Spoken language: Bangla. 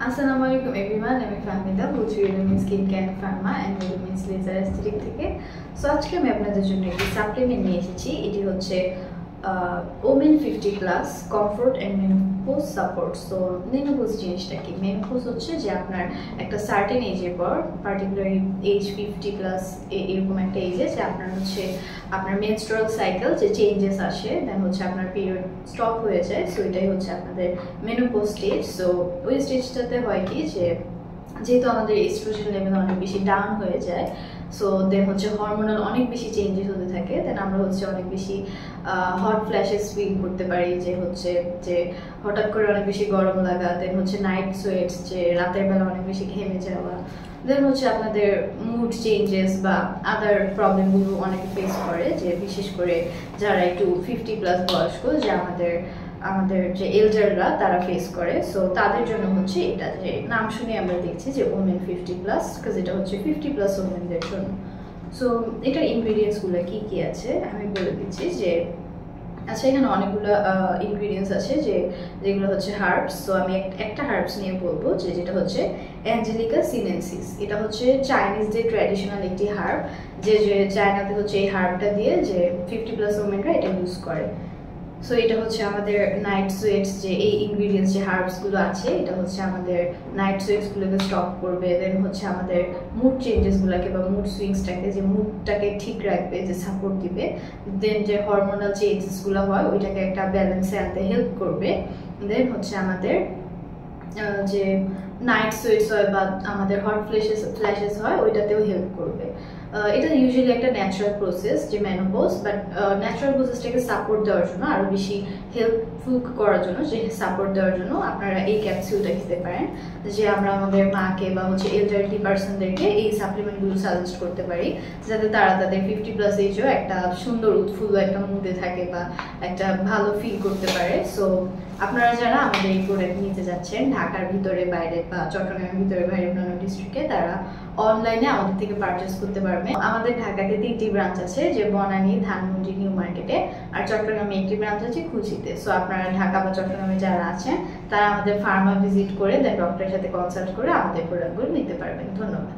Assalamualaikum everyone, আমি ফাহমিদা বলছি Relumin skin care pharma and Relumin laser aesthetic থেকে। সো আজকে আমি আপনাদের জন্য একটি সাপ্লিমেন্ট নিয়ে এসেছি। এটি হচ্ছে women 50+ comfort and menopause support. So menopause জিনিসটা কি? মেনোপজ হচ্ছে যে আপনার একটা সার্টেন এজের পর, পার্টিকুলারলি এজ 50+ এরকম একটা এজে যে আপনার হচ্ছে আপনার মেনস্ট্রুয়াল সাইকেল যে চেঞ্জেস আসে, দেন হচ্ছে আপনার পিরিয়ড স্টপ হয়ে যায়। সো এটাই হচ্ছে আপনাদের মেনোপজ স্টেজ। সো ওই স্টেজটাতে হয় কি যে যেহেতু আমাদের এস্ট্রোজেন লেভেল অনেক বেশি ডাউন হয়ে যায়, সো দেন হচ্ছে হরমোনাল অনেক বেশি চেঞ্জেস হতে থাকে। দেন আমরা হচ্ছে অনেক বেশি হট ফ্ল্যাশেস ফিল করতে পারি, যে হচ্ছে যে হঠাৎ করে অনেক বেশি গরম লাগা, দেন হচ্ছে নাইট সোয়েটস, যে রাতের বেলা অনেক বেশি ঘেমে যাওয়া, দেন হচ্ছে আপনাদের মুড চেঞ্জেস বা আদার প্রবলেমগুলো অনেকে ফেস করে, যে বিশেষ করে যারা একটু 50+ বয়স্ক, যে আমাদের যে এল্ডাররা তারা ফেস করে। সো তাদের জন্য হচ্ছে এটা, যে নাম শুনে আমরা দেখছি যে ওমেন 50+, বিকজ এটা হচ্ছে 50+ ওমেনদের জন্য। সো এটার ইনগ্রিডিয়েন্টসগুলো কি কি আছে আমি বলে দিচ্ছি। যে আচ্ছা, এখানে অনেকগুলো ইনগ্রিডিয়েন্টস আছে যেগুলো হচ্ছে হার্বস। সো আমি একটা হার্বস নিয়ে বলবো, যেটা হচ্ছে অ্যাঞ্জেলিকা সিনেনসিস। এটা হচ্ছে চাইনিজদের ট্র্যাডিশনাল একটি হার্ব, যে চায়নাতে হচ্ছে এই হার্বটা দিয়ে যে 50+ ওমেনরা এটা ইউজ করে। সো এটা হচ্ছে আমাদের নাইট সোয়েটস, যে এই ইনগ্রিডিয়েন্টস যে হার্বসগুলো আছে, এটা হচ্ছে আমাদের নাইট সোয়েটসগুলোকে স্টপ করবে। দেন হচ্ছে আমাদের মুড চেঞ্জেসগুলোকে বা মুড সুইংসটাকে, যে মুডটাকে ঠিক রাখবে, যে সাপোর্ট দিবে। দেন যে হরমোনাল চেঞ্জেসগুলো হয় ওইটাকে একটা ব্যালেন্সে আনতে হেল্প করবে। দেন হচ্ছে আমাদের যে নাইট সোয়েটস হয় বা আমাদের হট ফ্ল্যাশেস হয় ওইটাতেও হেল্প করবে। এটা ইউজুয়ালি একটা ন্যাচারাল প্রসেস, যে মেনোপজ, বাট ন্যাচারাল প্রসেসটাকে সাপোর্ট দেওয়ার জন্য, আরও বেশি হেল্পফুল করার জন্য, যে সাপোর্ট দেওয়ার জন্য আপনারা এই ক্যাপসুলটা খেতে পারেন। যে আমরা আমাদের মাকে বা হচ্ছে এলডারলি পার্সনদেরকে এই সাপ্লিমেন্টগুলো সাজেস্ট করতে পারি, যাতে তারা তাদের 50+ এজেও একটা সুন্দর উৎফুল্ল একটা মুডে থাকে বা একটা ভালো ফিল করতে পারে। সো আপনারা যারা আমাদের এই প্রোডাক্ট নিতে যাচ্ছেন ঢাকার ভিতরে বাইরে বা চট্টগ্রামের ভিতরে বাইরে অন্যান্য ডিস্ট্রিক্টে, তারা অনলাইনে আমাদের থেকে পারচেস করতে পারবে। আমাদের ঢাকাতে 3টি ব্রাঞ্চ আছে, যে বনানী, ধানমন্ডি, নিউ মার্কেটে, আর চট্টগ্রামে একটি ব্রাঞ্চ আছে খুলশীতে। সো আপনারা ঢাকা বা চট্টগ্রামে যারা আছেন তারা আমাদের ফার্মা ভিজিট করে দেন ডক্টরের সাথে কনসাল্ট করে আমাদের প্রোডাক্টগুলো নিতে পারবেন। ধন্যবাদ।